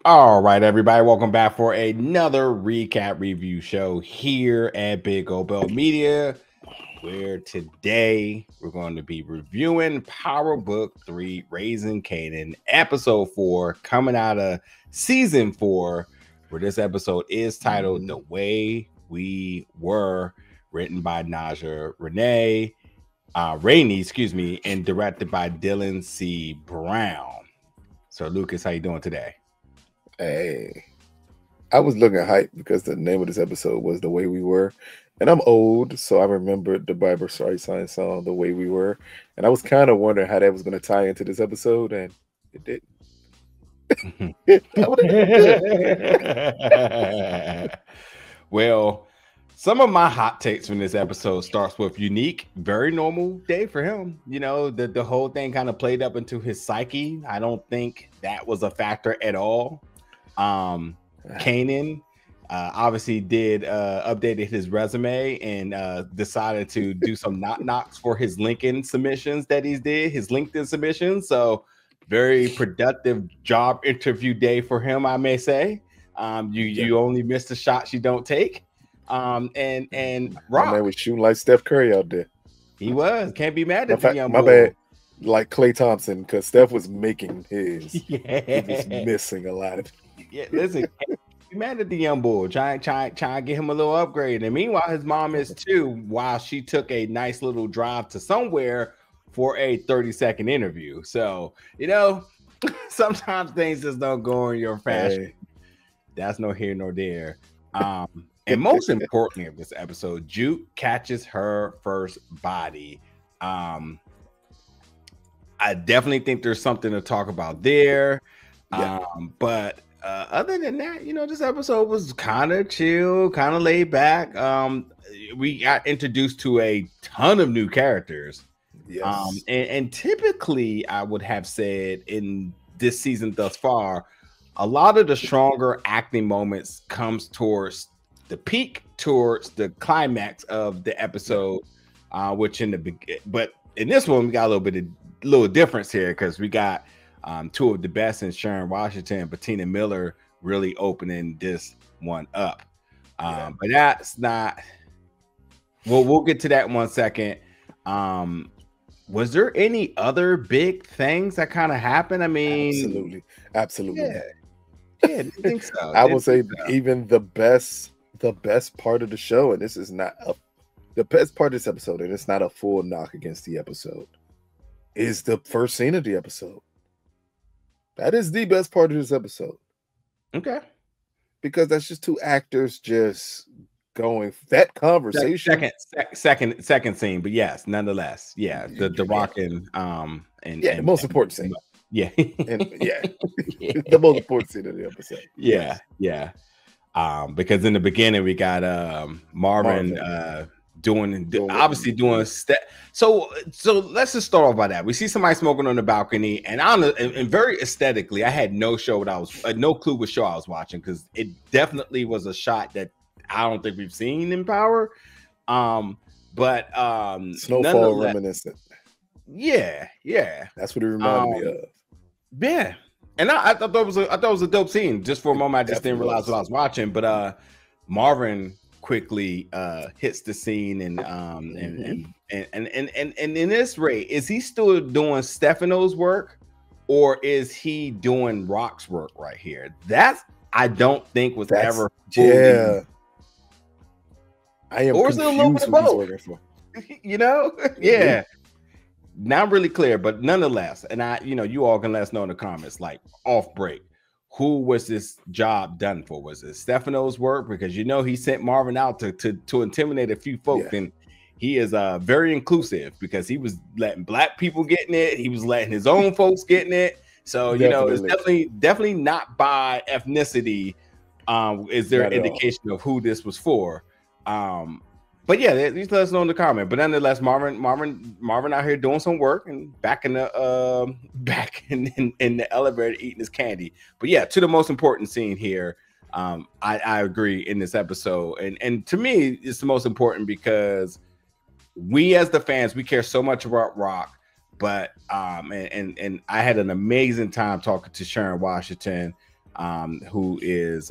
All right, everybody, welcome back for another recap review show here at Big Obel Media, where today we're going to be reviewing Power Book 3, Raising Kanan, episode 4, coming out of season 4, where this episode is titled The Way We Were, written by Naja Rainey, and directed by Dylan C. Brown. So, Lucas, how you doing today? Hey, I was looking hype because the name of this episode was The Way We Were. And I'm old, so I remembered the Barbra Streisand song, The Way We Were. And I was kind of wondering how that was going to tie into this episode, and it didn't. Well, some of my hot takes from this episode starts with Unique, very normal day for him. You know, the whole thing kind of played up into his psyche. I don't think that was a factor at all. Kanan obviously did updated his resume and decided to do some knocks for his LinkedIn submissions that he did, his LinkedIn submissions. So very productive job interview day for him, I may say. You only miss the shots you don't take. And Rock, man was shooting like Steph Curry out there. He was. Can't be mad at the young boy. My bad. Like Klay Thompson, because Steph was making his. Yeah. He was missing a lot of. Yeah, listen, can't be mad at the young boy. Try to get him a little upgrade. And meanwhile, his mom is too, while she took a nice little drive to somewhere for a 30-second interview. So, you know, sometimes things just don't go in your fashion. Hey. That's no here nor there. And most importantly of this episode, Juke catches her first body. I definitely think there's something to talk about there. Yeah. But other than that, you know, this episode was kind of chill, kind of laid back. We got introduced to a ton of new characters. Yes. And typically, I would have said in this season thus far, a lot of the stronger acting moments comes towards the peak, towards the climax of the episode, which but in this one we got a little difference here because we got two of the best in Sharon Washington and Bettina Miller really opening this one up. But that's not. We'll get to that in 1 second. Was there any other big things that kind of happened? I mean, absolutely. Yeah, I think so. I would say even the best part of the show, and this is not the best part of this episode, and it's not a full knock against the episode, is the first scene of the episode. That is the best part of this episode. Okay. Because that's just two actors just going that conversation. Second scene, but yes, nonetheless. Yeah. The Rock and the most important scene. Yeah. The most important scene of the episode. Yeah. Because in the beginning we got Marvin doing step. So let's just start off by that. We see somebody smoking on the balcony, and and very aesthetically, I had no clue what show I was watching because it definitely was a shot that I don't think we've seen in Power. But Snowfall reminiscent. Yeah. That's what it reminded me of. Yeah. And I thought it was a dope scene. Just for a moment, I just didn't realize what I was watching. But Marvin quickly hits the scene, and in this rate, is he still doing Stefano's work, or is he doing Rock's work right here? That's I don't think was ever fully. Yeah. I am or is it a little bit of both? You know, yeah. Not really clear, but nonetheless, and you all can let us know in the comments, like off break, who was this job done for? Was it Stefano's work? Because he sent Marvin out to intimidate a few folk, and he is very inclusive because he was letting black people get in it, he was letting his own folks get in it. So it's definitely not by ethnicity. Is there an indication of who this was for? But yeah, just let us know in the comment. But nonetheless, Marvin out here doing some work and back in the elevator eating his candy. But yeah, to the most important scene here, I agree in this episode, and to me, it's the most important because we as the fans, we care so much about Rock. But and I had an amazing time talking to Sharon Washington. who is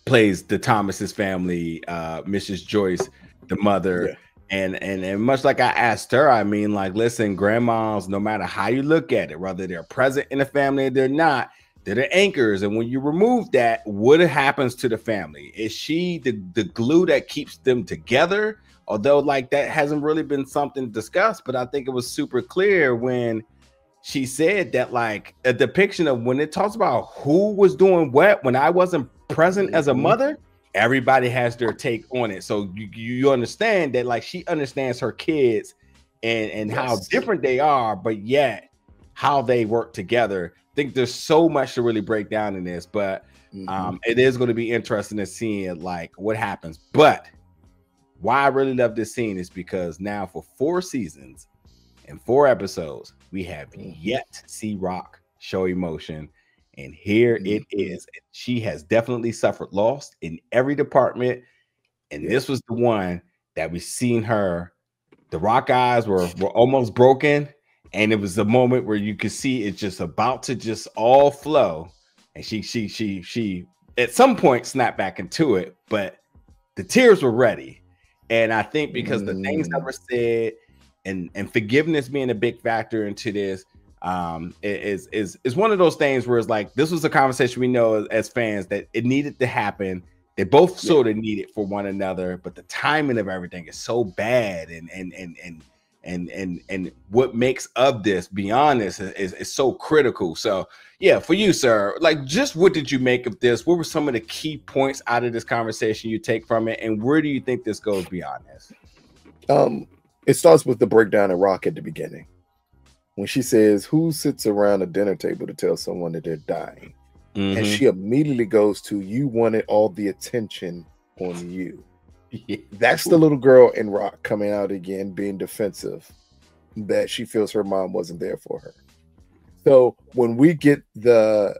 plays the Thomas's family, Mrs. Joyce, the mother. Yeah. And much like I asked her, I mean, like, listen, grandmas, no matter how you look at it, whether they're present in the family or they're not, they're the anchors. And when you remove that, what happens to the family? Is she the glue that keeps them together? Although, like, that hasn't really been something discussed, but I think it was super clear when she said that, like, a depiction of when it talks about who was doing what when I wasn't present as a mother, everybody has their take on it. So you understand that, like, she understands her kids and how different they are, but yet how they work together. I think there's so much to really break down in this, but it is going to be interesting to see, like, what happens. But why I really love this scene is because now for 4 seasons and 4 episodes, we have yet to see Rock show emotion. And here it is. She has definitely suffered loss in every department. And this was the one that we seen her. The Rock eyes were almost broken. And it was the moment where you could see it's just about to just all flow. And she at some point snapped back into it, but the tears were ready. And I think because the things that were said and forgiveness being a big factor into this, is one of those things where it's like, this was a conversation we know as fans that it needed to happen. They both sort of need it for one another, but the timing of everything is so bad, and what makes of this beyond this is so critical. So yeah, for you, sir, like, just what did you make of this? What were some of the key points out of this conversation you take from it, and where do you think this goes beyond this? It starts with the breakdown of Rock at the beginning. When she says, who sits around a dinner table to tell someone that they're dying? And she immediately goes to, you wanted all the attention on you. That's the little girl in Rock coming out again, being defensive, that she feels her mom wasn't there for her. So when we get the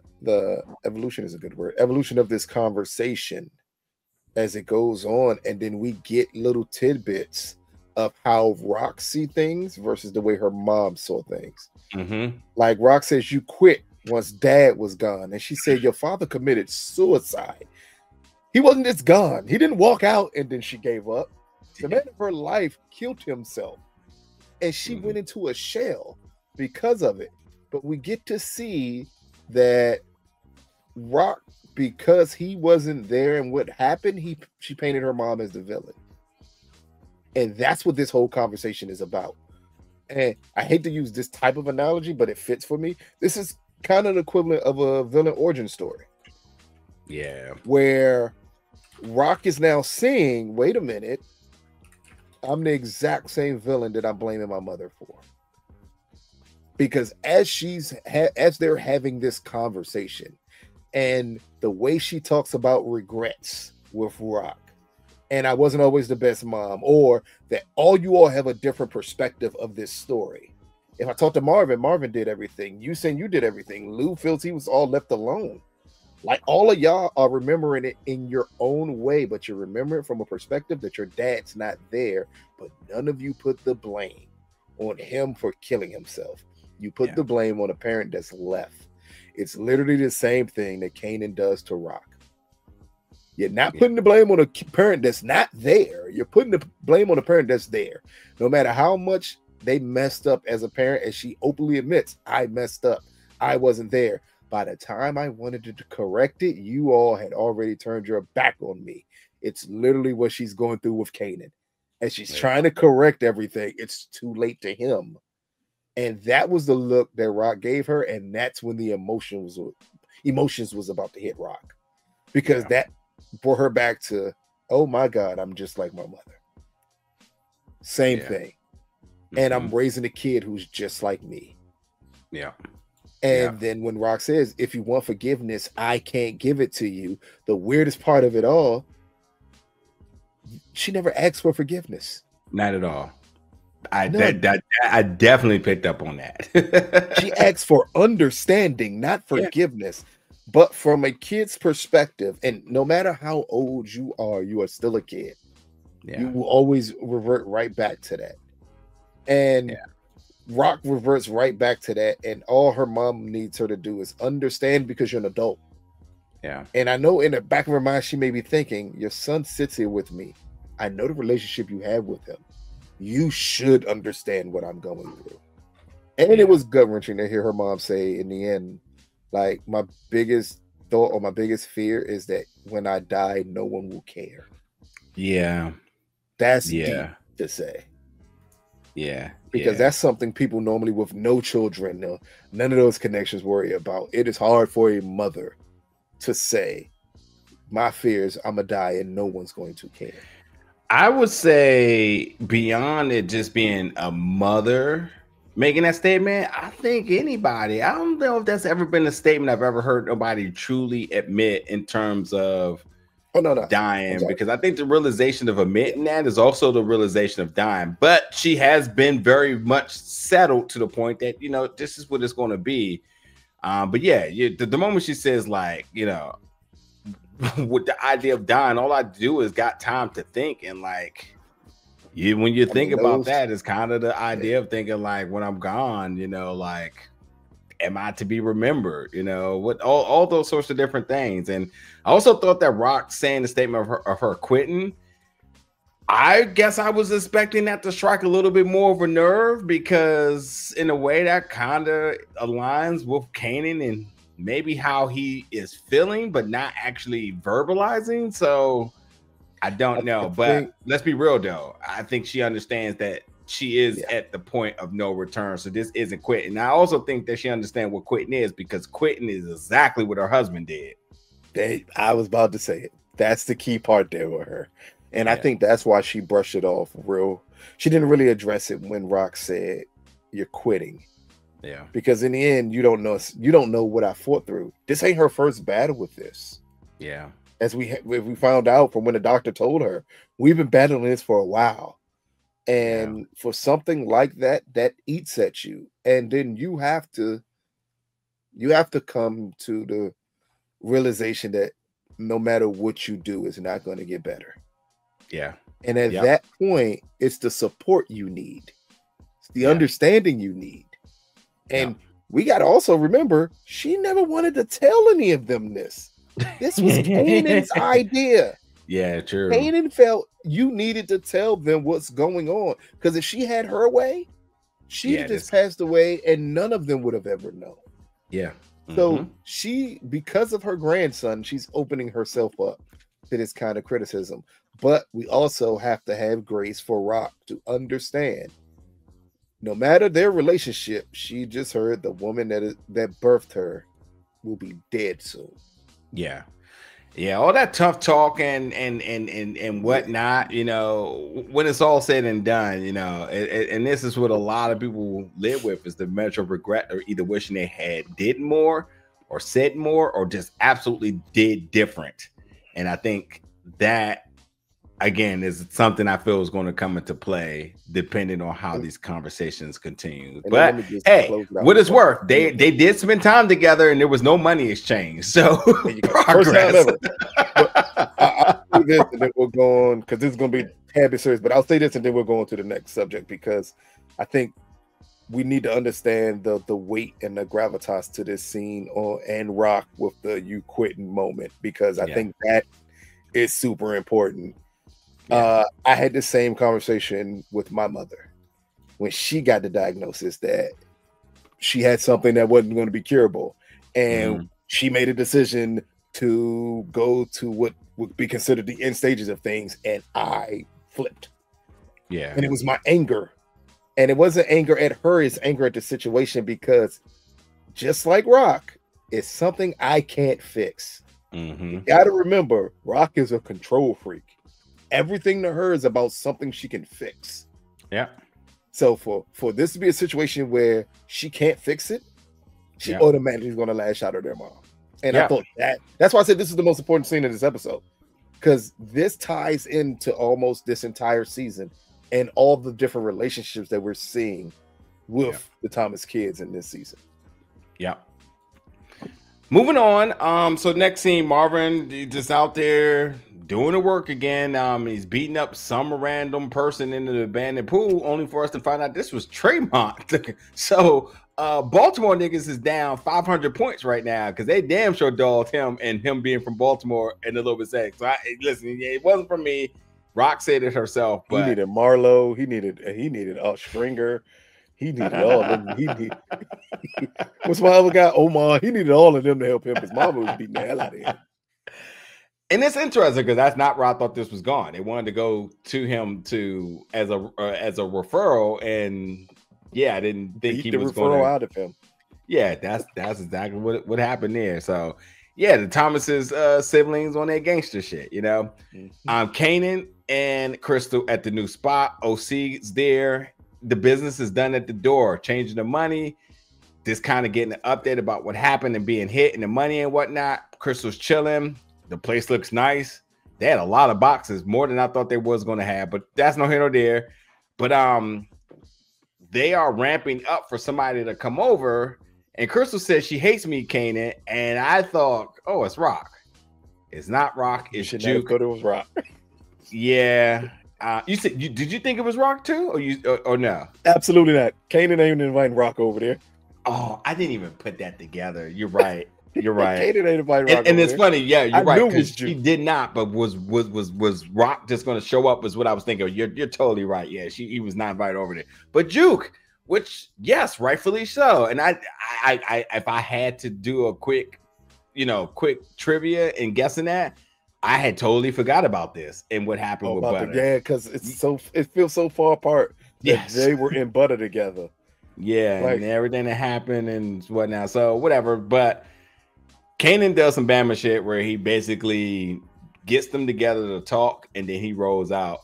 evolution is a good word, evolution of this conversation as it goes on, and then we get little tidbits of how Rock see things versus the way her mom saw things. Like, Rock says, you quit once Dad was gone. And she said, your father committed suicide. He wasn't just gone. He didn't walk out and then she gave up. The man of her life killed himself. And she went into a shell because of it. But we get to see that Rock, because he wasn't there and what happened, she painted her mom as the villain. And that's what this whole conversation is about. And I hate to use this type of analogy, but it fits for me. This is kind of the equivalent of a villain origin story. Yeah. Where Rock is now seeing, wait a minute, I'm the exact same villain that I'm blaming my mother for. Because as they're having this conversation, and the way she talks about regrets with Rock, and I wasn't always the best mom, or that all you all have a different perspective of this story. If I talk to Marvin did everything. You saying you did everything. Lou feels he was all left alone. Like, all of y'all are remembering it in your own way, but you remember it from a perspective that your dad's not there, but none of you put the blame on him for killing himself. You put the blame on a parent that's left. It's literally the same thing that Kanan does to Rock. You're not putting the blame on a parent that's not there. You're putting the blame on a parent that's there. No matter how much they messed up as a parent, as she openly admits, I messed up. I wasn't there. By the time I wanted to correct it, you all had already turned your back on me. It's literally what she's going through with Kanan. As she's trying to correct everything, it's too late to him. And that was the look that Rock gave her. And that's when the emotions was about to hit Rock. Because that brought her back to, oh my God, I'm just like my mother. Same thing. And I'm raising a kid who's just like me. Yeah. And then when Rock says, if you want forgiveness, I can't give it to you. The weirdest part of it all, she never asked for forgiveness. Not at all. I definitely picked up on that. She asked for understanding, not forgiveness. But from a kid's perspective, and no matter how old you are still a kid. You will always revert right back to that. And Rock reverts right back to that, and all her mom needs her to do is understand because you're an adult. Yeah. And I know in the back of her mind, she may be thinking, your son sits here with me. I know the relationship you have with him. You should understand what I'm going through. And it was gut-wrenching to hear her mom say in the end, like, my biggest thought or my biggest fear is that when I die, no one will care. Yeah. That's deep to say. Yeah. Because that's something people normally with no children, none of those connections worry about. It is hard for a mother to say, my fear is I'm going to die and no one's going to care. I would say beyond it just being a mother making that statement, I think anybody, I don't know if that's ever been a statement I've ever heard nobody truly admit in terms of dying, because I think the realization of admitting that is also the realization of dying. But she has been very much settled to the point that, this is what it's going to be. But yeah, the moment she says, like, with the idea of dying, all I do is got time to think, and like when you think about that, it's kind of the idea of thinking like, when I'm gone, like, am I to be remembered? What all those sorts of different things. And I also thought that Rock saying the statement of her quitting, I guess I was expecting that to strike a little bit more of a nerve, because in a way that kind of aligns with Kanan and maybe how he is feeling, but not actually verbalizing. So I don't know, but let's be real though. I think she understands that she is at the point of no return. So this isn't quitting. And I also think that she understands what quitting is, because quitting is exactly what her husband did. I was about to say it. That's the key part there with her. And I think that's why she brushed it off real. She didn't really address it when Rock said, you're quitting. Yeah. Because in the end, you don't know what I fought through. This ain't her first battle with this. Yeah. As we found out from when the doctor told her, we've been battling this for a while. And for something like that eats at you. And then you have to come to the realization that no matter what you do, it's not going to get better. Yeah. And at that point, it's the support you need. It's the understanding you need. And we got to also remember, she never wanted to tell any of them this. This was Kanan's idea. Yeah, true. Kanan felt you needed to tell them what's going on. Because if she had her way, she'd just passed away and none of them would have ever known. Yeah. So she, because of her grandson, she's opening herself up to this kind of criticism. But we also have to have grace for Rock to understand, no matter their relationship, she just heard the woman that birthed her will be dead soon. Yeah. Yeah, all that tough talk and whatnot, when it's all said and done, and this is what a lot of people live with, is the measure of regret, or either wishing they had did more or said more or just absolutely did different. And I think that, again, is something I feel is going to come into play depending on how these conversations continue. And but hey, what it's worth, they did spend time together and there was no money exchange. So first time ever. I'll say this and then we'll go on, because this is going to be habit serious, but I'll say this and then we'll go on to the next subject, because I think we need to understand the weight and the gravitas to this scene and Rock with the you quitting moment, because I think that is super important. I had the same conversation with my mother when she got the diagnosis that she had something that wasn't going to be curable. And she made a decision to go to what would be considered the end stages of things. And I flipped. Yeah. And it was my anger. And it wasn't anger at her, it's anger at the situation, because just like Rock, it's something I can't fix. You got to remember, Rock is a control freak. Everything to her is about something she can fix. Yeah. So for this to be a situation where she can't fix it, she automatically is going to lash out at their mom. And I thought that's why I said this is the most important scene in this episode, because this ties into almost this entire season and all the different relationships that we're seeing with the Thomas kids in this season. Yeah. Moving on. So next scene, Marvin just out there doing the work again. He's beating up some random person in the abandoned pool, only for us to find out this was Tremont. So Baltimore niggas is down 500 points right now because they damn sure dogged him, and him being from Baltimore and a little bit sick. So listen, it wasn't for me. Rock said it herself, but he needed Marlo, he needed Stringer, he needed all of them. He needed what's my other guy, Omar? He needed all of them to help him because Mama was beating the hell out of him. And it's interesting because that's not where I thought this was going. They wanted to go to him as a referral, and I didn't think he was going to out of him. Yeah, that's exactly what happened there. So the Thomas's siblings on their gangster shit, you know. Kanan and Crystal at the new spot. OC's there. The business is done at the door, changing the money. Just kind of getting an update about what happened and being hit and the money and whatnot. Crystal's chilling. The place looks nice. They had a lot of boxes, more than I thought they was going to have, but that's no here nor there. But they are ramping up for somebody to come over, and Crystal says she hates me, Kanan, and I thought, oh, it's Rock. It's not Rock. It's Juke. Thought it was Rock. Yeah. You said did you think it was Rock too, or no? Absolutely not. Kanan ain't inviting Rock over there. Oh, I didn't even put that together. You're right. You're right. Kanan ain't inviting Rock and it's there. funny, yeah, you're right. Because he did not, but was Rock just going to show up? Is what I was thinking. You're totally right. Yeah, he was not invited over there. But Juke, which yes, rightfully so. And I if I had to do a quick trivia and guessing that, I had totally forgot about this and what happened with Butter. Yeah, because it feels so far apart. Yes, they were in Butter together. Yeah, and everything that happened and whatnot. So whatever, but Kanan does some Bama shit where he basically gets them together to talk, and then he rolls out.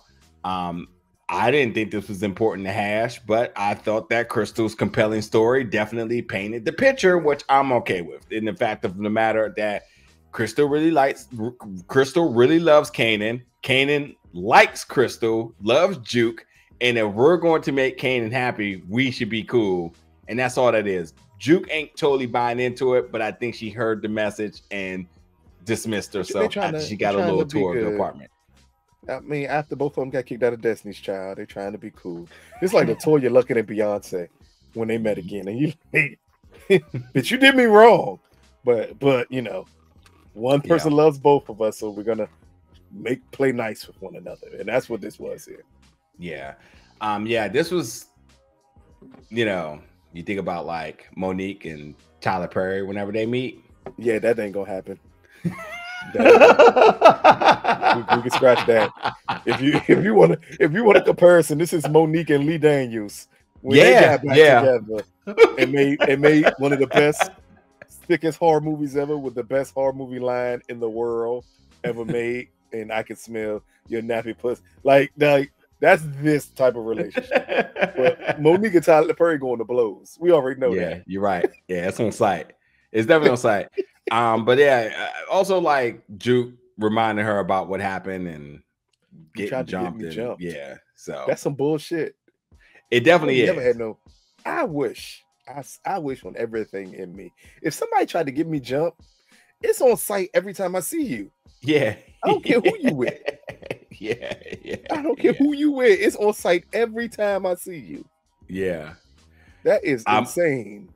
I didn't think this was important to hash, but I thought that Crystal's compelling story definitely painted the picture, which I'm okay with. In the fact of the matter that Crystal really loves Kanan. Kanan likes Crystal, loves Juke, and if we're going to make Kanan happy, we should be cool. And that's all that is. Juke ain't totally buying into it, but I think she heard the message and dismissed herself after she got a little tour of the apartment. I mean, after both of them got kicked out of Destiny's Child, they're trying to be cool. It's like Latoya Luckett and Beyonce when they met again. And you, bitch, you did me wrong. But one person loves both of us, so we're gonna play nice with one another. And that's what this was here. Yeah. This was, you think about like Monique and Tyler Perry whenever they meet. Yeah, that ain't gonna happen. We can scratch that. If you want a comparison, this is Monique and Lee Daniels when they got back together and made one of the best, thickest horror movies ever with the best horror movie line in the world ever made. And I can smell your nappy puss. Like that's this type of relationship. But Monique and Tyler Perry going to blows. We already know that. Yeah, you're right. Yeah, it's on site. It's definitely on site. But also like Juke reminding her about what happened and getting jumped. Yeah, so that's some bullshit. It definitely is. Never had no. I wish on everything in me. If somebody tried to get me jumped, it's on site every time I see you. Yeah, I don't care who you with. Yeah. I don't care who you with. It's on site every time I see you. Yeah, that is insane.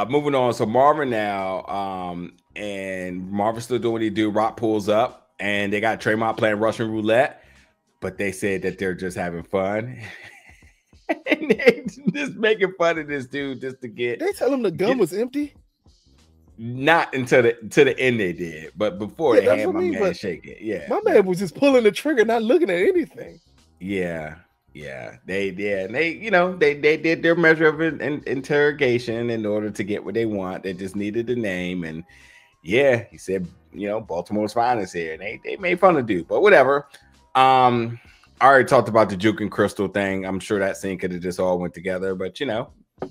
Moving on. So Marvin now, and Marvin's still doing what he do. Rock pulls up, and they got Tremont playing Russian roulette, but they said that they're just having fun. And they just making fun of this dude just to get. They tell him the gun was empty. Not until the end they did, but before they had my man shake it. Yeah, my man was just pulling the trigger, not looking at anything. Yeah. They did. And they did their measure of interrogation in order to get what they want. They just needed the name, and he said, Baltimore's finest here. And they made fun of dude, but whatever. I already talked about the Juke and Crystal thing. I'm sure that scene could have just all went together, but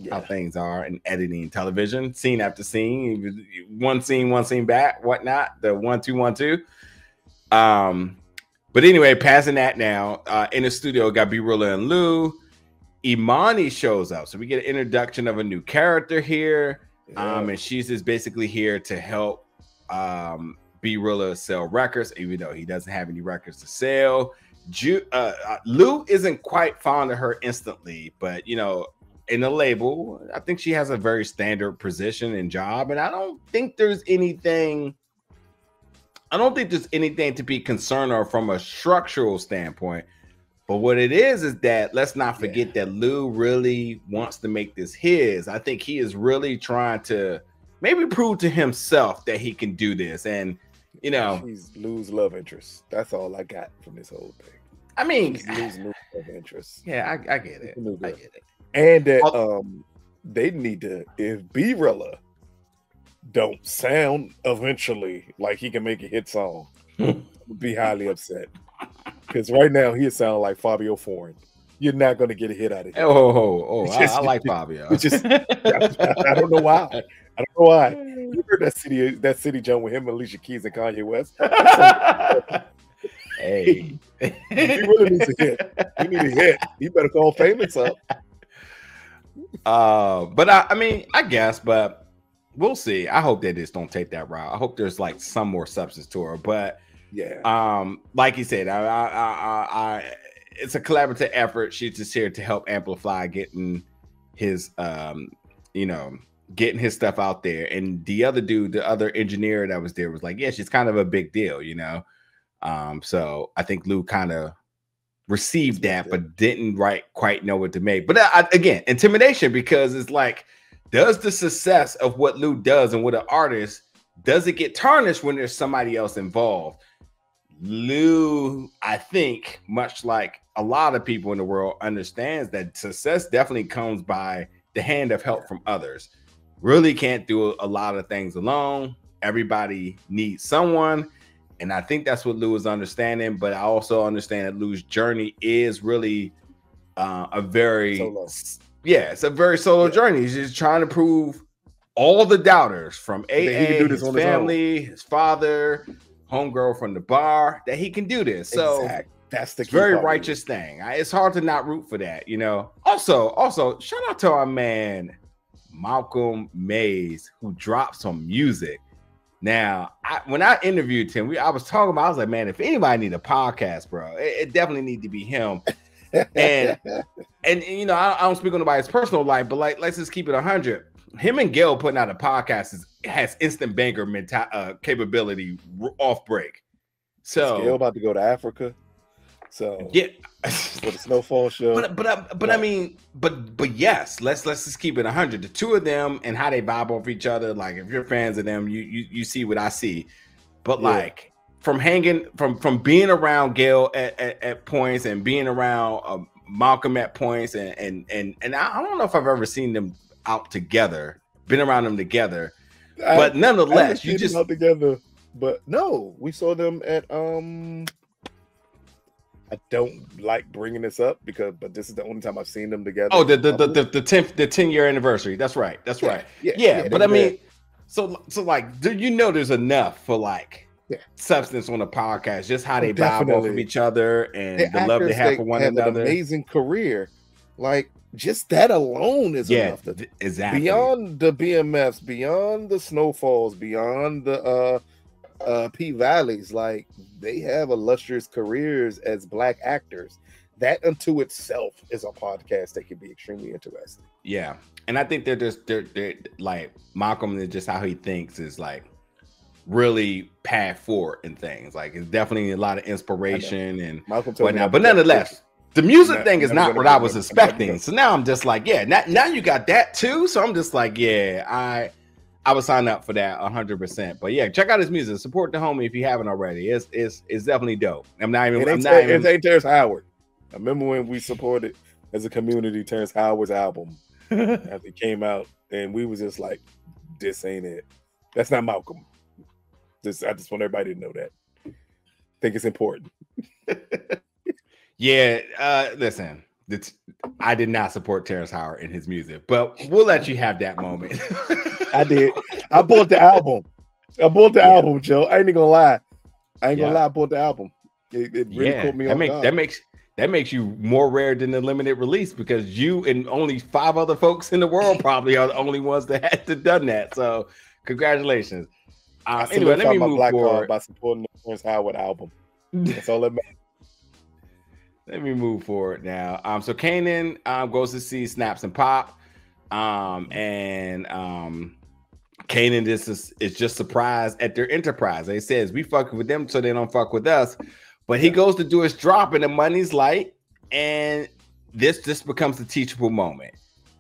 how things are in editing television, scene after scene, one scene back, whatnot, the 1-2-1-2. But anyway, passing that now, in the studio, got B-Rilla and Lou. Imani shows up, so we get an introduction of a new character here, and she's just basically here to help B-Rilla sell records, even though he doesn't have any records to sell. Lou isn't quite fond of her instantly, but you know, in the label, I think she has a very standard position and job, and I don't think there's anything to be concerned of from a structural standpoint. But what it is that let's not forget that Lou really wants to make this his. I think he is really trying to maybe prove to himself that he can do this. And you know, she's Lou's love interest. That's all I got from this whole thing. I mean, she's Lou's love interest. Yeah, I get it. I get it. And that they need to, if B-Rilla don't sound eventually like he can make a hit song, would be highly upset. Because right now he sound like Fabio Foreign. You're not going to get a hit out of him. I like Fabio. I don't know why. I don't know why. You heard that city jump with him, Alicia Keys, and Kanye West. Hey, he really needs a hit. He need a hit. He better call Famous up. But I mean, I guess, but we'll see. I hope they just don't take that route. I hope there's like some more substance to her. But yeah, like you said, I it's a collaborative effort. She's just here to help amplify getting his getting his stuff out there. And the other dude, the other engineer that was there was like, yeah, she's kind of a big deal, you know. So I think Lou kind of received that, but didn't quite know what to make. But again, intimidation, because it's like, does the success of what Lou does and what an artist, does it get tarnished when there's somebody else involved? Lou, I think, much like a lot of people in the world, understands that success definitely comes by the hand of help from others. Really can't do a lot of things alone. Everybody needs someone. And I think that's what Lou is understanding. But I also understand that Lou's journey is really a very solo. It's a very solo journey. He's just trying to prove all the doubters from AA, his family, his father, homegirl from the bar, that he can do this. So that's the very righteous thing. It's hard to not root for that, you know. Also, shout out to our man Malcolm Mays, who dropped some music. Now, when I interviewed him, I was like, man, if anybody need a podcast, bro, it definitely need to be him. and you know, I don't speak on nobody's personal life, but like, let's just keep it 100. Him and Gail putting out a podcast has instant banger capability off break. So Gail about to go to Africa. So yeah, for the Snowfall show. But I mean, but yes, let's just keep it 100. The two of them and how they vibe off each other. Like, if you're fans of them, you see what I see. But like from being around Gail at points and being around Malcolm at points, and I don't know if I've ever seen them out together, been around them together. But nonetheless, you just out together. But no, we saw them at I don't like bringing this up but this is the only time I've seen them together. Oh, the 10-year anniversary. That's right. Yeah. But I mean, so like, do you know there's enough for like substance on the podcast, just how they vibe off of each other and the love they have for one another. An amazing career. Like, just that alone is enough. Exactly. Beyond the BMFs, beyond the Snowfalls, beyond the P-Valleys, like, they have illustrious careers as Black actors. That unto itself is a podcast that can be extremely interesting. Yeah, and I think they're like Malcolm, is just how he thinks is like really path forward in things. Like, it's definitely a lot of inspiration and whatnot. But nonetheless, the music thing is not what I was expecting. So now I'm just like, now you got that too. So I'm just like, I would sign up for that 100%. But yeah, check out his music. Support the homie if you haven't already. It's definitely dope. I'm not even. It ain't Terrence Howard. I remember when we supported as a community Terrence Howard's album after it came out, and we was just like, "This ain't it. That's not Malcolm." I just want everybody to know that. I think it's important. Listen. I did not support Terrence Howard in his music, but we'll let you have that moment. I did. I bought the album. Album, Joe. I ain't gonna lie. I bought the album. It really caught me on guard. That makes you more rare than the limited release, because you and only 5 other folks in the world probably are the only ones that had to done that. So congratulations. Anyway, let me move black forward card by supporting the Prince Howard album. That's all that matters. Let me move forward now. So Kanan goes to see Snaps and Pop. Kanan is just surprised at their enterprise. He says, we fucking with them so they don't fuck with us. But he goes to do his drop and the money's light. And this becomes a teachable moment.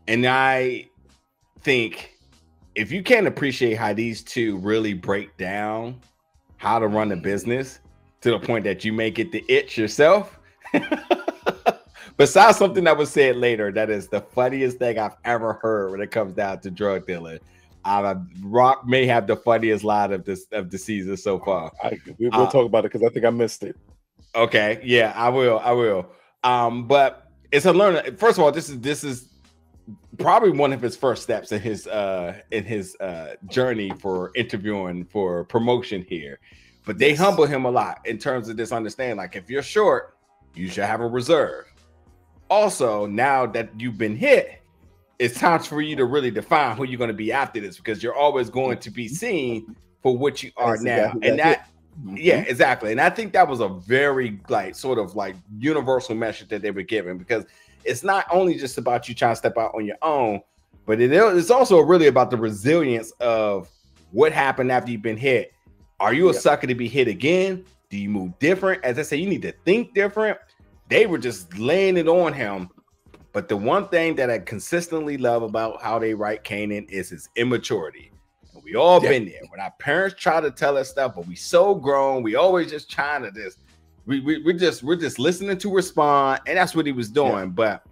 And I think if you can't appreciate how these two really break down how to run a business to the point that you may get the itch yourself, besides something that was said later, that is the funniest thing I've ever heard when it comes down to drug dealing. Rock may have the funniest line of the season so far. We'll talk about it because I think I missed it. Okay, yeah, I will. But it's a learner. First of all, this is probably one of his first steps in his journey for interviewing for promotion here. But they humble him a lot in terms of this understanding. Like, if you're short, you should have a reserve. Also, now that you've been hit, it's time for you to really define who you're going to be after this, because you're always going to be seen for what you are now. And that, yeah, exactly. And I think that was a very sort of universal message that they were giving, because it's not only just about you trying to step out on your own, but it's also really about the resilience of what happened after you've been hit. Are you a sucker to be hit again? Do you move different? As I say, you need to think different. They were just laying it on him. But the one thing that I consistently love about how they write Kanan is his immaturity. And we all been there. When our parents try to tell us stuff, but we so grown, we always just trying to just we're just listening to respond, and that's what he was doing. Yeah. But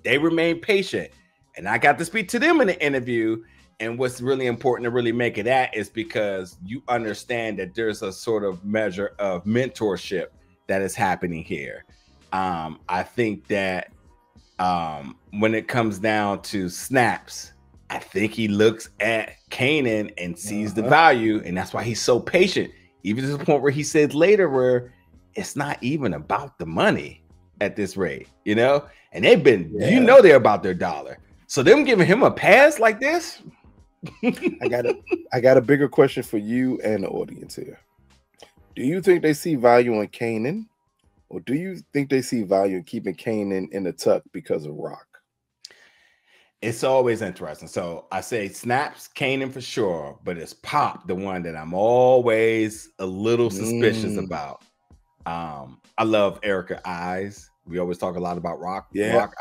they remain patient. And I got to speak to them in the interview. And what's really important to really make it at is because you understand that there's a sort of measure of mentorship that is happening here. I think that when it comes down to Snaps, I think he looks at Kanan and sees the value, and that's why he's so patient. Even to the point where he says later, where it's not even about the money at this rate, you know. And they've been, they're about their dollar. So them giving him a pass like this. I got a bigger question for you and the audience here. Do you think they see value in Kanan, or do you think they see value in keeping Kanan in the tuck because of Rock? It's always interesting. So I say Snaps, Kanan for sure, but it's Pop, the one that I'm always a little suspicious about. I love Erica Eyes. We always talk a lot about Rock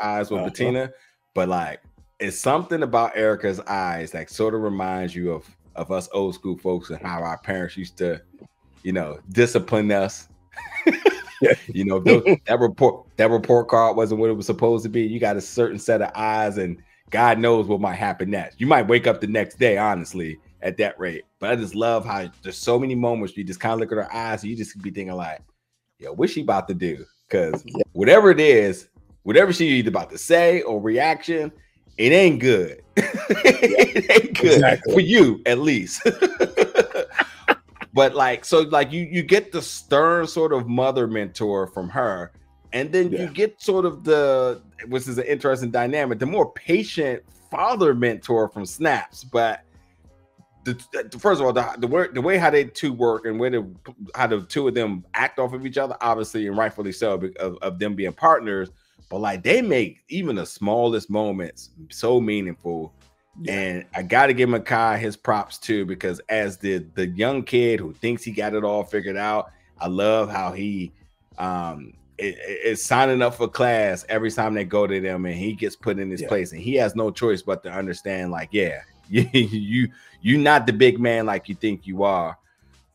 Eyes with Bettina, but it's something about Erica's eyes that sort of reminds you of us old school folks and how our parents used to, discipline us. That report card wasn't what it was supposed to be. You got a certain set of eyes, and God knows what might happen next. You might wake up the next day, honestly, at that rate. But I just love how there's so many moments where you just kind of look at her eyes and you just be thinking what's she about to do? Because whatever it is, whatever she either about to say or reaction, it ain't good. It ain't good for you, at least. But you get the stern sort of mother mentor from her, and then you get sort of which is an interesting dynamic, the more patient father mentor from Snaps. But first of all, the way how they two work and how the two of them act off of each other, obviously and rightfully so, of them being partners. But they make even the smallest moments so meaningful. And I got to give Mekhi his props too, because as the young kid who thinks he got it all figured out, I love how he is signing up for class every time they go to them, and he gets put in his place, and he has no choice but to understand, you're not the big man like you think you are.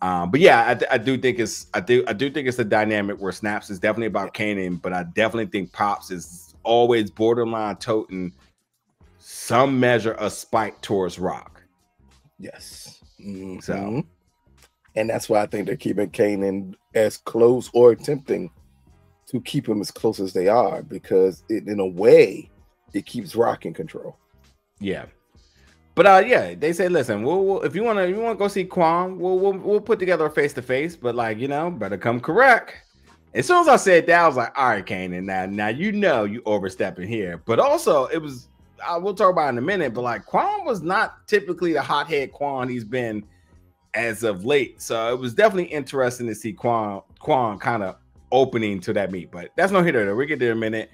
But I do think it's a dynamic where Snaps is definitely about Kanan, but I definitely think Pops is always borderline toting some measure of spike towards Rock. Yes. So, and that's why I think they're keeping Kanan as close, or attempting to keep him as close as they are, because in a way it keeps Rock in control. Yeah. But they say, listen, we'll if you want to go see Kwon, we'll put together a face-to-face, but better come correct. As soon as I said that, I was like, all right, Kanan, now you overstepping here. But also we'll talk about it in a minute, but Kwon was not typically the hothead Kwon he's been as of late. So it was definitely interesting to see Quan kind of opening to that meet. But that's no hitter. We get there in a minute.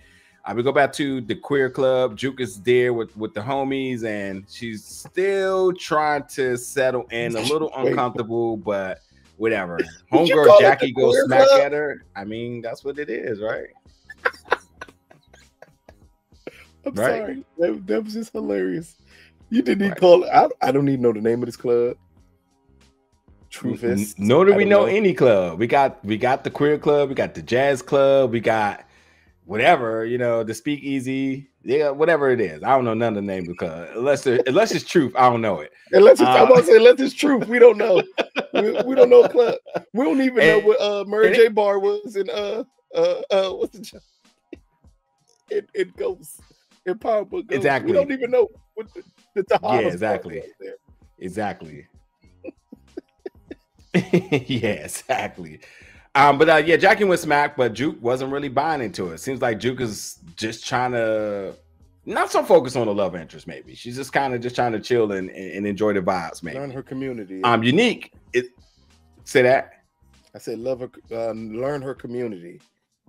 We go back to the queer club. Juke is there with the homies, and she's still trying to settle in, a little uncomfortable, but whatever. Homegirl Jackie goes smack at her. I mean, that's what it is, right? I'm sorry. That was just hilarious. You didn't even call it. I don't even know the name of this club. Truth is, nor do we know any club. We got the queer club. We got the jazz club. We got whatever, the speakeasy. Yeah, whatever it is. I don't know none of the names of the club. Unless it's truth, I don't know it. Unless it's truth, we don't know. we don't know a club. We don't even know what Mary J. Bar was and what's the job? It goes in Power Book. Exactly. We don't even know what the yeah, exactly. Exactly. Yeah, exactly. But Jackie went smack, but Juke wasn't really buying into it. Seems like Juke is just trying to not so focus on the love interest. Maybe she's just kind of just trying to chill and enjoy the vibes. Maybe learn her community. Unique. Say that. I said love her. Learn her community.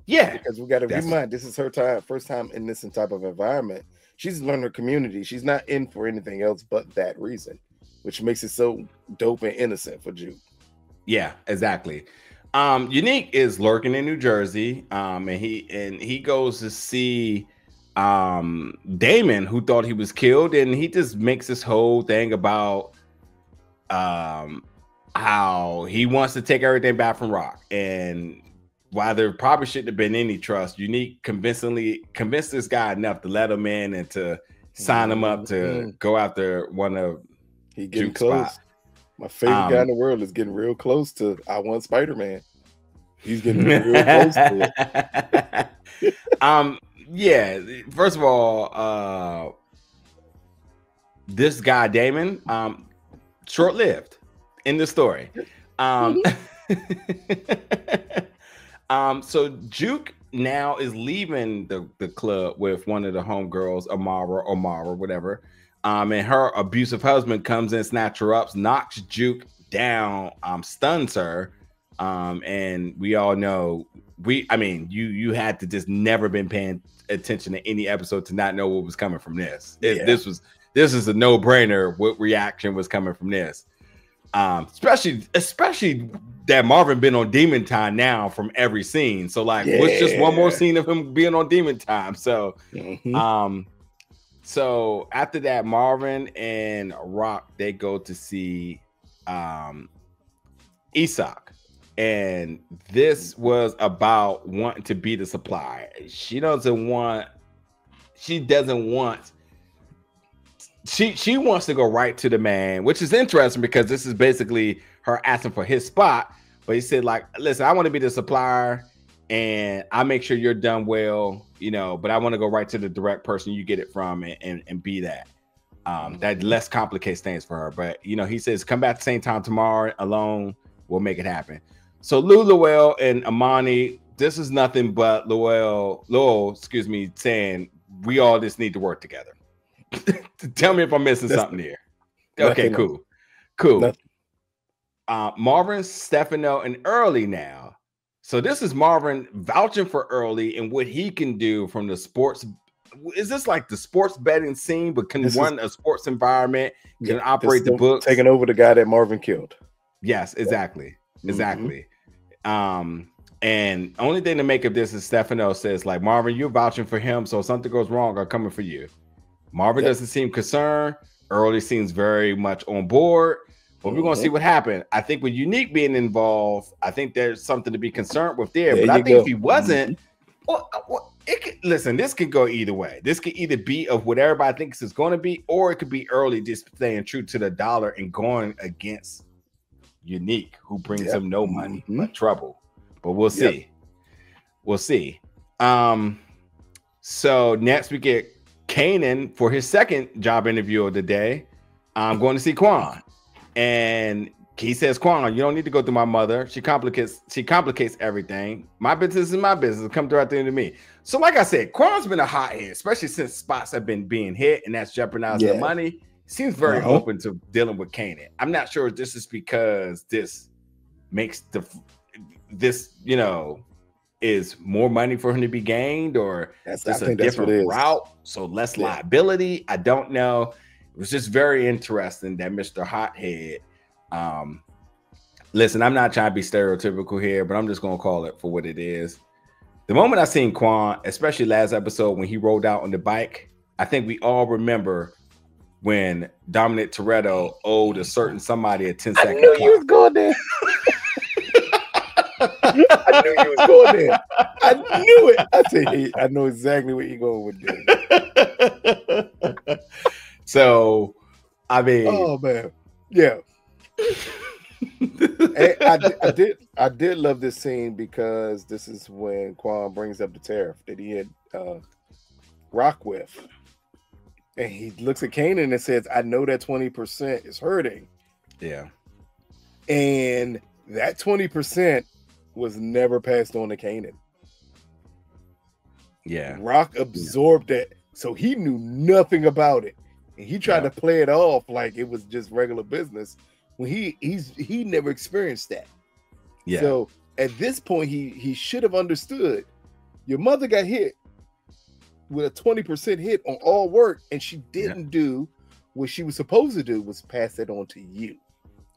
Yeah, because we got to remind this is her first time in this type of environment. She's learned her community. She's not in for anything else but that reason, which makes it so dope and innocent for Juke. Yeah, exactly. Unique is lurking in New Jersey, and he goes to see Damon, who thought he was killed, and he just makes this whole thing about how he wants to take everything back from Rock, and while there probably shouldn't have been any trust, Unique convinced this guy enough to let him in and to sign him up to go after one of Juke's spots. My favorite guy in the world is getting real close to I Want Spider-Man. He's getting real close to it. Yeah. First of all, this guy Damon, short-lived in the story. So Juke now is leaving the club with one of the homegirls, Amara, whatever. And her abusive husband comes in, snatches her up, knocks Juke down, stuns her. And we all know you had to just never been paying attention to any episode to not know what was coming from this. This is a no-brainer what reaction was coming from this. Especially that Marvin been on Demon Time now from every scene. So what's just one more scene of him being on Demon Time? So so after that, Marvin and Rock, they go to see Isak. And this was about wanting to be the supplier. She wants to go right to the man, which is interesting because this is basically her asking for his spot. But he said, listen, I want to be the supplier and I make sure you're done well, but I want to go right to the direct person you get it from and be that. That less complicates things for her. But, he says, come back at the same time tomorrow alone. We'll make it happen. So Lowell and Amani, this is nothing but Lowell, saying we all just need to work together. Tell me if I'm missing something here. Okay, cool. Marvin, Stefano, and Early now. So this is Marvin vouching for Early and what he can do from the sports. Is this like the sports betting scene, but can run a sports environment, can operate the books? Taking over the guy that Marvin killed. Yes, exactly. Exactly. And only thing to make of this is Stefano says, Marvin, you're vouching for him, so if something goes wrong, I'm coming for you. Marvin doesn't seem concerned. Early seems very much on board, but we're going to see what happens. I think with Unique being involved, I think there's something to be concerned with there. But I think if he wasn't, listen, this could go either way. This could either be of what everybody thinks it's going to be, or it could be Early just staying true to the dollar and going against Unique, who brings him no money but trouble. But we'll see. We'll see. So next we get Kanan for his second job interview of the day. I'm going to see Quan, and he says, Quan, you don't need to go through my mother. She complicates everything. My business is my business. Come through at the end of me. So like I said, Quan's been a hothead, especially since spots have been being hit, and that's jeopardizing the money. seems very open to dealing with Kanan. I'm not sure if this is because this makes this, you know, is more money for him to be gained, or just a different route, so less liability. I don't know. It was just very interesting that Mr. Hothead. Listen, I'm not trying to be stereotypical here, but I'm just gonna call it for what it is. The moment I seen Quan, especially last episode when he rolled out on the bike, I think we all remember when Dominic Toretto owed a certain somebody a 10-second. I knew you was going there. I knew you was going there. I knew it. I tell you, I know exactly where you're going with this. So, I mean, oh man, yeah. I did love this scene because this is when Quan brings up the tariff that he had rock with, and he looks at Kanan and says, "I know that 20% is hurting." Yeah, and that 20% was never passed on to Kanan. Yeah, Rock absorbed that, so he knew nothing about it, and he tried to play it off like it was just regular business when he never experienced that. Yeah. So at this point, he should have understood. Your mother got hit with a 20% hit on all work, and she didn't do what she was supposed to do, was pass that on to you.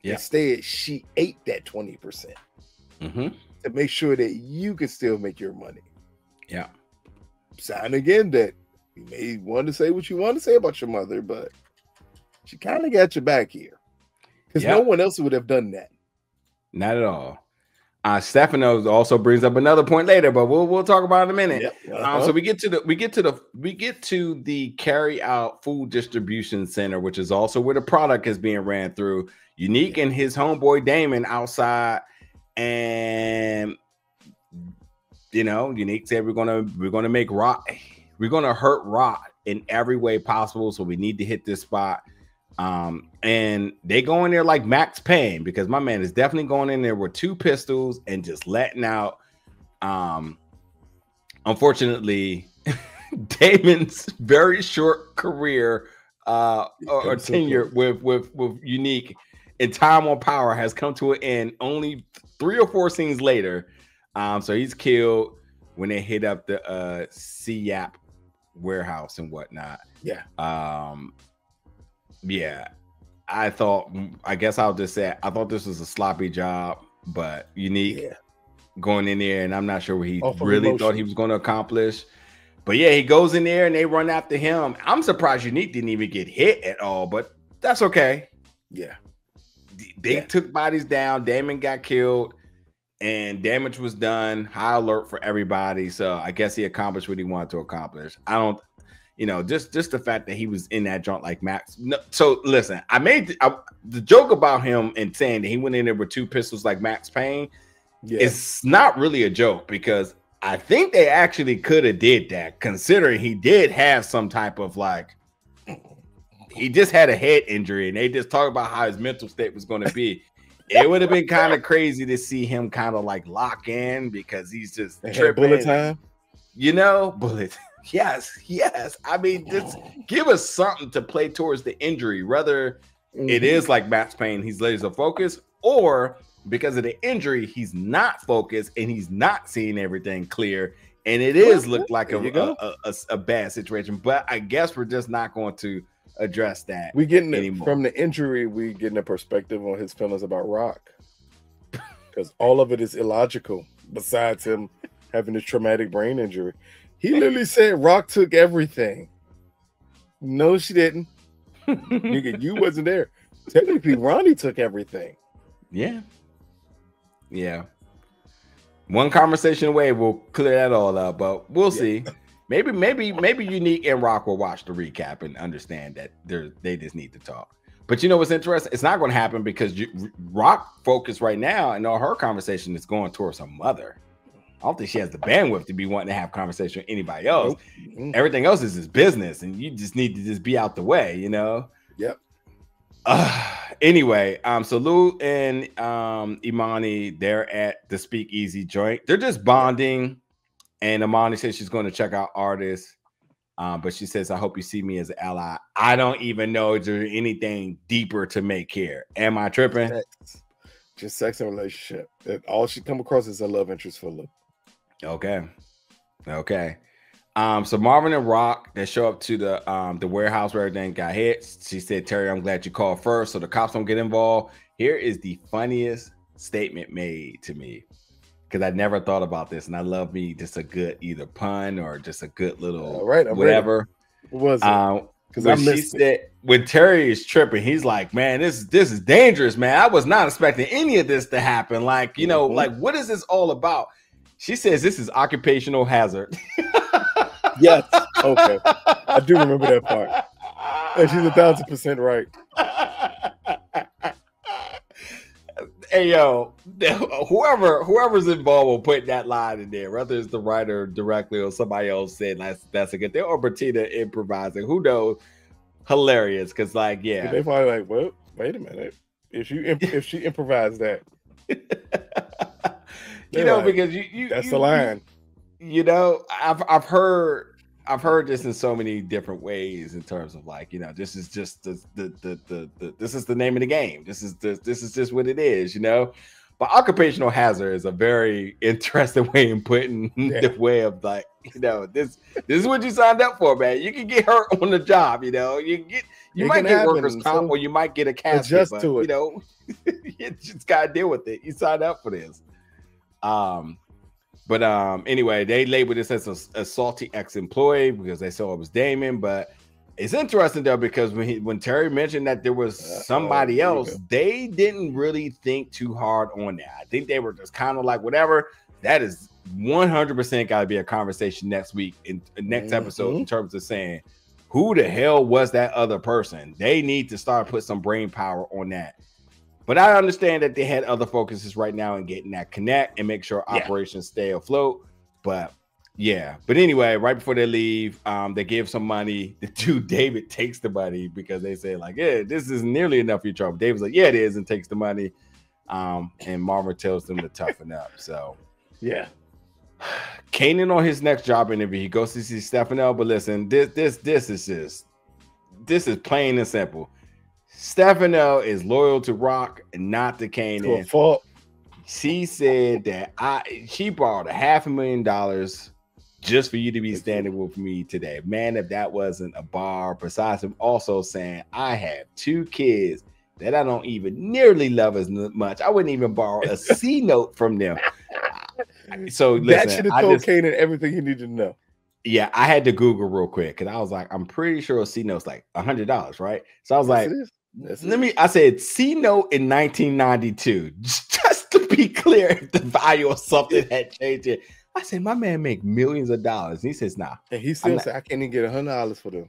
Yeah. Instead, she ate that 20% to make sure that you can still make your money. Yeah. Sign again that you may want to say what you want to say about your mother, but she kind of got your back here. Because no one else would have done that. Not at all. Stefano also brings up another point later, but we'll talk about it in a minute. Yep. So we get to the carry out food distribution center, which is also where the product is being ran through. Unique and his homeboy Damon outside, and you know, Unique said we're gonna make Rock, we're gonna hurt Rock in every way possible. So we need to hit this spot. And they go in there like Max Payne, because my man is definitely going in there with 2 pistols and just letting out. Unfortunately, Damon's very short career or tenure with Unique and time on power has come to an end only 3 or 4 scenes later. So he's killed when they hit up the CYAP warehouse and whatnot. Yeah. Yeah, I guess I'll just say I thought this was a sloppy job, but Unique going in there, and I'm not sure what he really thought he was going to accomplish. But yeah, he goes in there and they run after him. I'm surprised Unique didn't even get hit at all, but that's okay. Yeah. They took bodies down. Damon got killed and damage was done. High alert for everybody. So I guess he accomplished what he wanted to accomplish. I don't, you know, just the fact that he was in that joint like Max. No, so listen, I made the joke about him and saying that he went in there with 2 pistols like Max Payne. It's not really a joke, because I think they actually could have did that, considering he did have some type of like, he just had a head injury and they just talk about how his mental state was going to be. It would have been kind of crazy to see him kind of like lock in, because he's just tripping. Bullet time, you know, bullet. Yes. I mean, just give us something to play towards the injury, whether it is like Max Payne, he's laser focused, or because of the injury, he's not focused and he's not seeing everything clear. And it is looked like a bad situation. But I guess we're just not going to address that. We getting anymore. From the injury, we getting a perspective on his feelings about Rock, because all of it is illogical. Besides him having a traumatic brain injury, he literally said Rock took everything. No, she didn't. Nigga, you wasn't there. Technically, Ronnie took everything. Yeah. One conversation away will clear that all up, but we'll see. Maybe Unique and Rock will watch the recap and understand that they just need to talk. But you know what's interesting? It's not going to happen, because Rock focus right now and all her conversation is going towards her mother. I don't think she has the bandwidth to be wanting to have conversation with anybody else. Everything else is his business, and you just need to just be out the way, you know? Yep. Anyway, so Lou and Imani, they're at the Speakeasy joint. They're just bonding, and Imani says she's going to check out artists. But she says, I hope you see me as an ally. I don't even know if there's anything deeper to make here. Am I tripping? Just sex and relationship. All she come across is a love interest for Luke. Okay. So Marvin and Rock, they show up to the warehouse where everything got hit. She said, Terry, I'm glad you called first so the cops don't get involved. Here is the funniest statement made to me, because I never thought about this, and I love me just a good either pun or just a good little whatever. What was it? Because she said when Terry is tripping, he's like, man, this is dangerous, man. I was not expecting any of this to happen. Like, you know, like, what is this all about? She says this is occupational hazard. Yes. Okay. I do remember that part. And she's 1,000% right. Hey, yo, whoever's involved will put that line in there, whether it's the writer directly or somebody else saying that's a good thing, or Bertina improvising. Who knows? Hilarious, because like, yeah, they probably like, well, wait a minute. If she improvised that, you know, like, because you that's the line. You know, I've heard this in so many different ways in terms of like, you know, this is just this is the name of the game. This is just what it is, you know. But occupational hazard is a very interesting way in putting the way of like, you know, this is what you signed up for, man. You can get hurt on the job, you know. You might get workers' comp, or you might get a casket, but you know, you just gotta deal with it. You signed up for this. But anyway, they labeled this as a salty ex-employee because they saw it was Damon. But it's interesting though, because when Terry mentioned that there was somebody else, they didn't really think too hard on that. I think they were just kind of like, whatever. That is 100% got to be a conversation next week in next episode in terms of saying who the hell was that other person. They need to start put some brain power on that. But I understand that they had other focuses right now in getting that connect and make sure operations stay afloat. But yeah, but anyway, right before they leave, they give some money. The dude David takes the money because they say like, yeah, this is nearly enough for your trouble. David's like, yeah, it is, and takes the money. And Marvin tells them to toughen up. So yeah, Kanan on his next job interview, he goes to see Stefano. But listen, this is plain and simple. Stefano is loyal to Rock and not to Kanan. She said that she borrowed $500,000 just for you to be standing with me today. Man, if that wasn't a bar, besides him also saying, I have 2 kids that I don't even nearly love as much. I wouldn't even borrow a C note from them. So listen, that should have told Kanan everything he needed to know. Yeah, I had to Google real quick because I was like, I'm pretty sure a C note's like $100, right? So I was like, I said C note in 1992, just to be clear, if the value of something had changed it. I said, my man make millions of dollars. And he says, nah. And he still said, I can't even get $100 for them.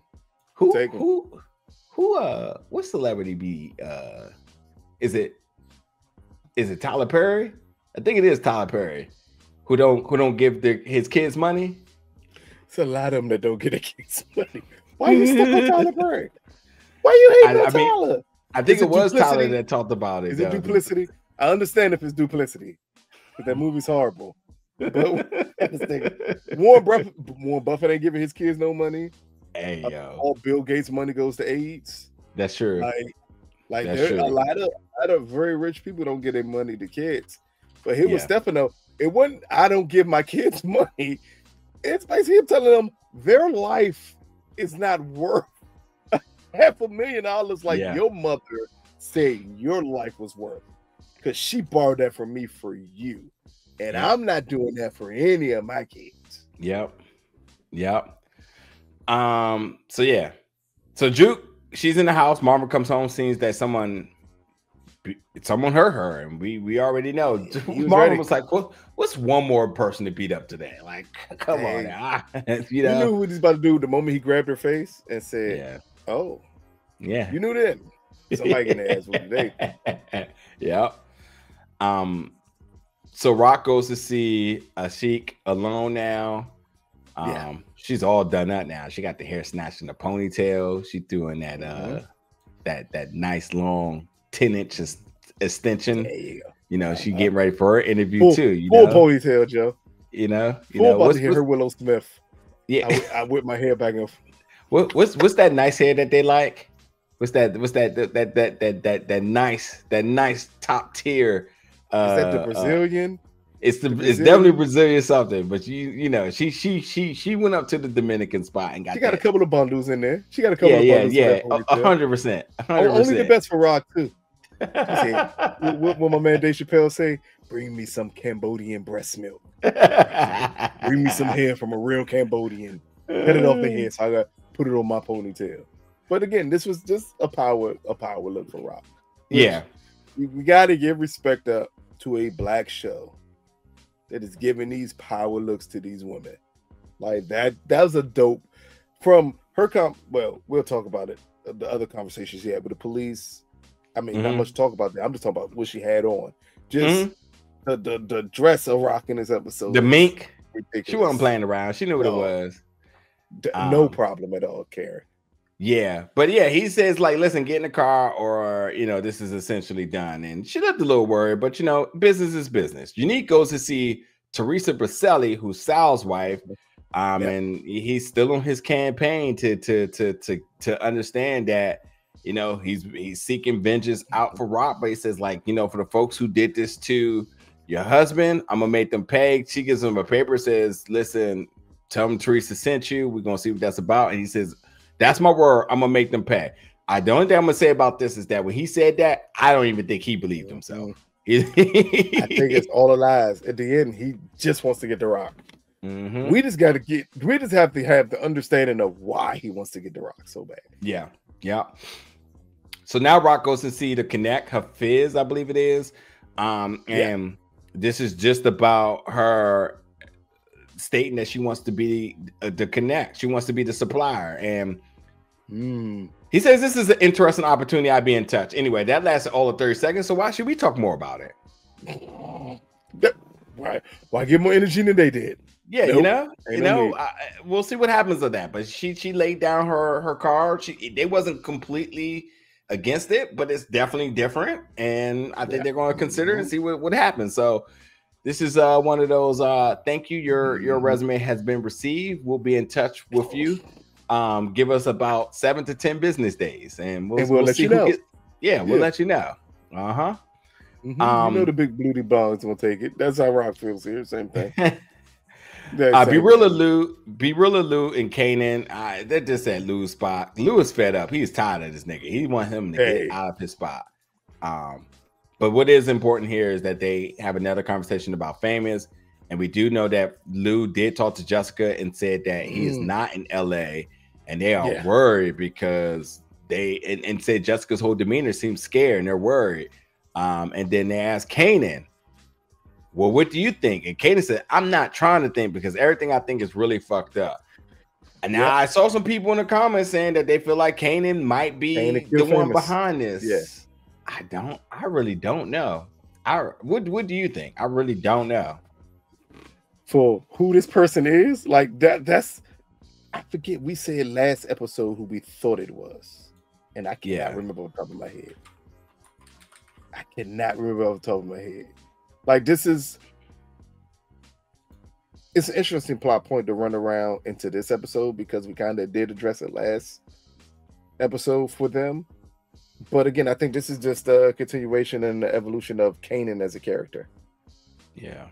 What celebrity be? Is it Tyler Perry? I think it is Tyler Perry who don't give his kids money. It's a lot of them that don't get their kids money. Why you stick with Tyler Perry? Why you hating on Tyler? I think it was Tyler that talked about it. Is it duplicity? I understand if it's duplicity, but that movie's horrible. But Warren Buffett ain't giving his kids no money. Hey, yo. All Bill Gates' money goes to AIDS. That's true. Like a lot of very rich people don't get their money to kids. But here with Stefano, it wasn't I don't give my kids money. It's basically him telling them their life is not worth $500,000 like your mother said your life was worth, because she borrowed that from me for you, and I'm not doing that for any of my kids. Yep. So Juke, she's in the house. Marvin comes home, sees that someone hurt her, and we already know. Marvin was like, what's one more person to beat up today? Like, come on now. You knew what he's about to do the moment he grabbed her face and said, oh, yeah, you knew that. Somebody in the ass with today. Yeah. So Rock goes to see Ashik alone now. She's all done up now. She got the hair snatched in the ponytail. She's doing that that nice long 10-inch extension. There you go. You know, she getting ready for her interview too. Full ponytail, Joe. You know, about to hear her Willow Smith. Yeah. I whip my hair back and What's that nice hair that they like? What's that nice top tier? Is that the Brazilian? It's definitely Brazilian something, but she went up to the Dominican spot and got. She got a couple of bundles in there. She got a couple of bundles. Yeah, 100%. Only the best for Rock too. She said, what my man Dave Chappelle say? Bring me some Cambodian breast milk. Bring me some hair from a real Cambodian. Cut it off the head, so I got put it on my ponytail. But again, this was just a power look for Rock. Yeah, we got to give respect up to a black show that is giving these power looks to these women. Like that was a dope from her well, we'll talk about it. The other conversations she had with the police. I mean, not much to talk about that. I'm just talking about what she had on. Just the dress of Rock in this episode. The mink. Ridiculous. She wasn't playing around. She knew what it was. No problem at all, Karen. Yeah, but yeah, he says like, listen, get in the car, or this is essentially done. And she looked a little worried, but business is business. Unique goes to see Teresa Braselli, who's Sal's wife, and he's still on his campaign to understand that he's seeking vengeance out for Rock. But he says like, for the folks who did this to your husband, I'm gonna make them pay. She gives him a paper, says, listen, tell him Teresa sent you. We're gonna see what that's about. And he says, that's my word. I'm gonna make them pay. The only thing I'm gonna say about this is that when he said that, I don't even think he believed himself. I think it's all a lies. At the end, he just wants to get the Rock. We just have to have the understanding of why he wants to get the Rock so bad. Yeah. So now Rock goes to see the Connect, Hafiz, I believe it is. And this is just about her stating that she wants to be the Connect. She wants to be the supplier. And he says this is an interesting opportunity. I'd be in touch. Anyway, that lasted all of 30 seconds. So why should we talk more about it? Why give more energy than they did? Yeah, nope. We'll see what happens with that. But she laid down her card. They wasn't completely against it, but it's definitely different. And I think they're going to consider and see what happens. So this is one of those. Thank you. Your resume has been received. We'll be in touch with you. Give us about 7 to 10 business days, and we'll let see you know. We'll let you know. The big booty bongs will take it. That's how Rock feels here. Same thing. Be Real Lou and Kanan. They're just at Lou's spot. Lou is fed up. He's tired of this nigga. He wants him to get out of his spot. But what is important here is that they have another conversation about Famous. And we do know that Lou did talk to Jessica and said that he is not in LA, and they are worried because and said Jessica's whole demeanor seems scared and they're worried. And then they asked Kanan, well, what do you think? And Kanan said, I'm not trying to think because everything I think is really fucked up. And now I saw some people in the comments saying that they feel like Kanan might be the one behind this. Yes. I really don't know. What do you think? I really don't know. For who this person is, like that's I forget. We said last episode who we thought it was, and I cannot remember off the top of my head. I cannot remember off the top of my head. Like it's an interesting plot point to run around into this episode because we kind of did address it last episode for them. But again, I think this is just a continuation and the evolution of Kanan as a character. Yeah.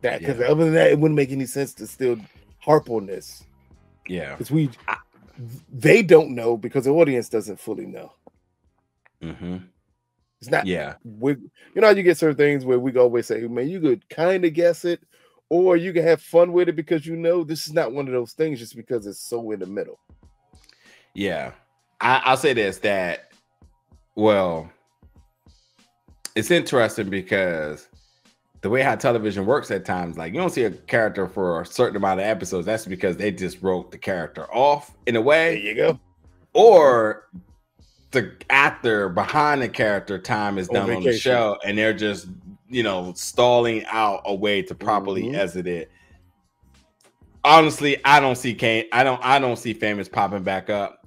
Because other than that, it wouldn't make any sense to still harp on this. Yeah. Because they don't know because the audience doesn't fully know. It's not. Yeah. How you get certain things where we always say, man, you could kind of guess it, or you can have fun with it because this is not one of those things just because it's so in the middle. Yeah. I'll say this, that, well, it's interesting because the way how television works at times, like you don't see a character for a certain amount of episodes. That's because they just wrote the character off in a way. There you go. Or the actor behind the character time is done on the show and they're just, stalling out a way to properly exit it. Honestly, I don't see Kane. I don't see Famous popping back up.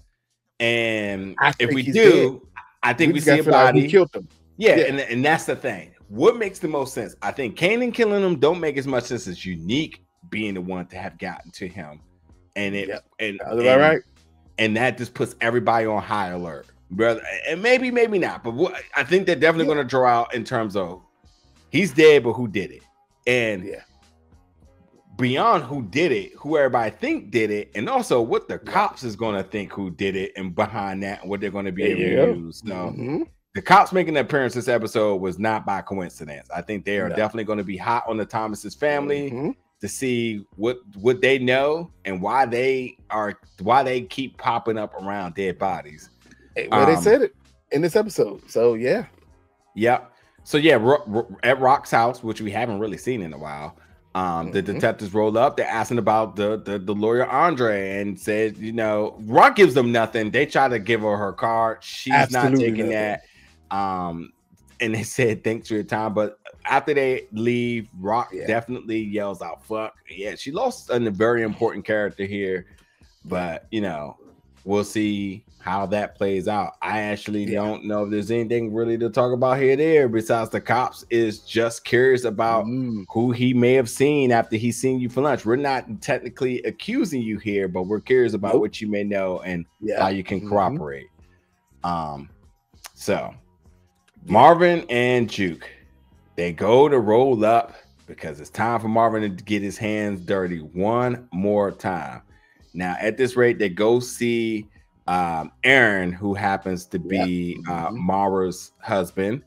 And if we do, dead. I think we see a body. Who killed him. Yeah. And that's the thing. What makes the most sense? I think Kanan killing him don't make as much sense as Unique being the one to have gotten to him, and and that just puts everybody on high alert, brother. And maybe not, but I think they're definitely going to draw out in terms of he's dead, but who did it, and beyond who did it, who everybody think did it, and also what the cops is going to think who did it, and behind that, what they're going to be able to use. So the cops making an appearance this episode was not by coincidence. I think they are definitely going to be hot on the Thomas's family to see what they know and why they keep popping up around dead bodies. Well, they said it in this episode. So yeah. So at Rock's house, which we haven't really seen in a while, the detectives roll up. They're asking about the lawyer Andre, and said, Rock gives them nothing. They try to give her card. She's not taking that. And they said thanks for your time, but after they leave, Rock definitely yells out "fuck." Yeah, she lost a very important character here, but we'll see how that plays out. I actually don't know if there's anything really to talk about here there besides the cops is just curious about who he may have seen after he's seen you for lunch. We're not technically accusing you here, but we're curious about what you may know and how you can cooperate. So Marvin and Juke, they go to roll up because it's time for Marvin to get his hands dirty one more time. Now, at this rate, they go see Aaron, who happens to be Mara's husband.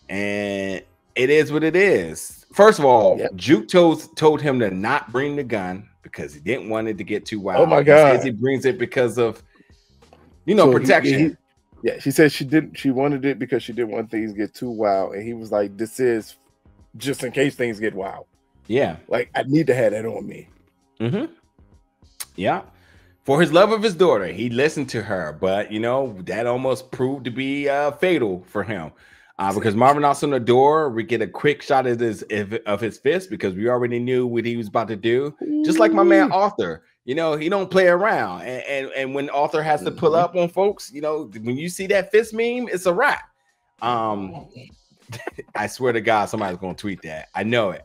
And it is what it is. First of all, Juke told him to not bring the gun because he didn't want it to get too wild. Oh, my God. He says he brings it because of, protection. She said she wanted it because she didn't want things to get too wild. And he was like, this is just in case things get wild. Yeah. Like, I need to have that on me. Yeah. For his love of his daughter, he listened to her. But, that almost proved to be fatal for him. Because Marvin knocks on the door, we get a quick shot of his fist because we already knew what he was about to do. Just like my man Arthur. He don't play around. And when Arthur has to pull up on folks, when you see that fist meme, it's a wrap. I swear to God, somebody's going to tweet that. I know it.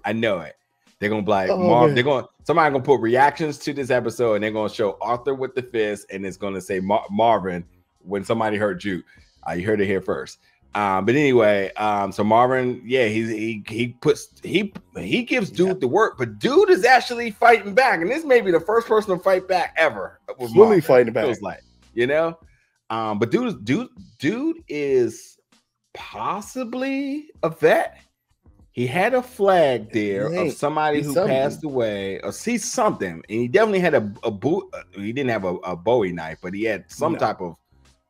They're going to be like, somebody's going to put reactions to this episode, and they're going to show Arthur with the fist, and it's going to say Marvin when somebody hurt you. You heard it here first. But anyway, so Marvin, he gives Dude the work, but Dude is actually fighting back, and this may be the first person to fight back ever. Fully fighting back, feels like, but Dude is possibly a vet. He had a flag there of somebody who passed away, or see something, and he definitely had a he didn't have a Bowie knife, but he had some type of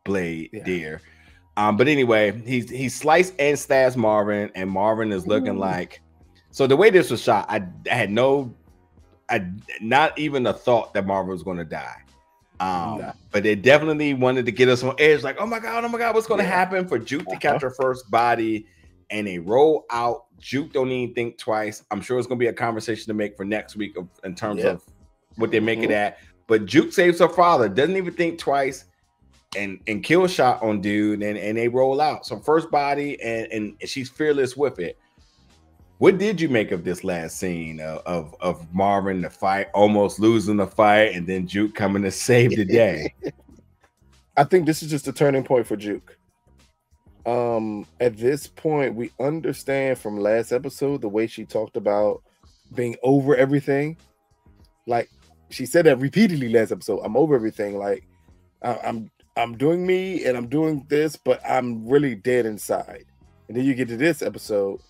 blade there. But anyway, he sliced and stabs Marvin, and Marvin is looking like. So the way this was shot, I had not even a thought that Marvin was going to die. But they definitely wanted to get us on edge, like, oh my god, what's going to happen for Juke to catch her first body, and they roll out. Juke don't even think twice. I'm sure it's going to be a conversation to make for next week in terms of what they make it at. But Juke saves her father, doesn't even think twice. And kill shot on Dude, and they roll out. So first body, and she's fearless with it. What did you make of this last scene of Marvin, the fight, almost losing the fight, and then Juke coming to save the day? I think this is just a turning point for Juke. At this point, we understand from last episode the way she talked about being over everything. Like, she said that repeatedly last episode. I'm over everything. Like, I'm doing me and I'm doing this, but I'm really dead inside. And then you get to this episode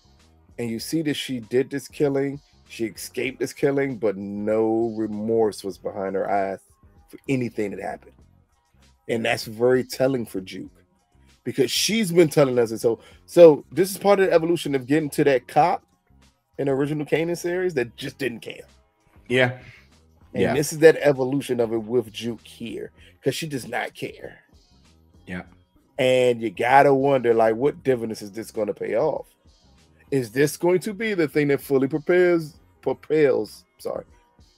and you see that she did this killing, she escaped this killing, but no remorse was behind her eyes for anything that happened. And that's very telling for Juke, because she's been telling us. And so this is part of the evolution of getting to that cop in the original Kanan series that just didn't care. Yeah. And this is that evolution of it with Juke here, because she does not care. Yeah. And you gotta wonder, like, what dividends is this going to pay off? Is this going to be the thing that fully propels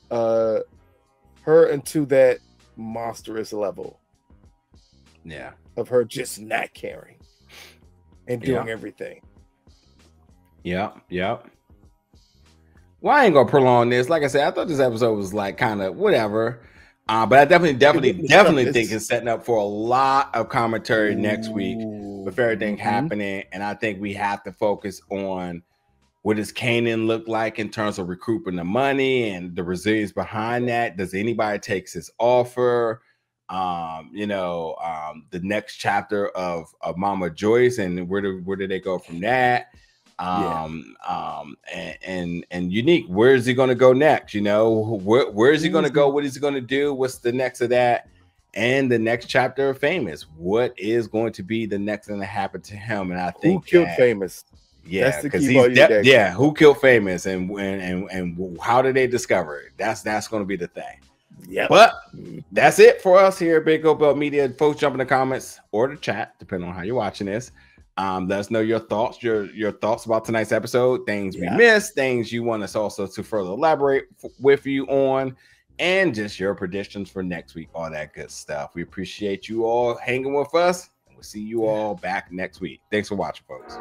her into that monstrous level? Yeah. Of her just not caring and doing everything. Yeah. Well, I ain't gonna prolong this. Like I said, I thought this episode was like kind of whatever. But I definitely think it's setting up for a lot of commentary next week with everything happening. And I think we have to focus on what does Kanan look like in terms of recouping the money and the resilience behind that. Does anybody takes his offer? The next chapter of Mama Joyce, and where do they go from that? And Unique, where is he going to go next? Where is he going to go? What is he going to do? What's the next of that? And the next chapter of Famous, what is going to be the next thing to happen to him? And I think who killed Famous? Yeah, because he's who killed Famous, and how did they discover it? That's going to be the thing. Yeah, but that's it for us here at Big Gold Belt Media. Folks, jump in the comments or the chat, depending on how you're watching this. Let us know your thoughts, your thoughts about tonight's episode, things we missed, things you want us also to further elaborate with you on, and just your predictions for next week, all that good stuff. We appreciate you all hanging with us, and we'll see you all back next week. Thanks for watching, folks.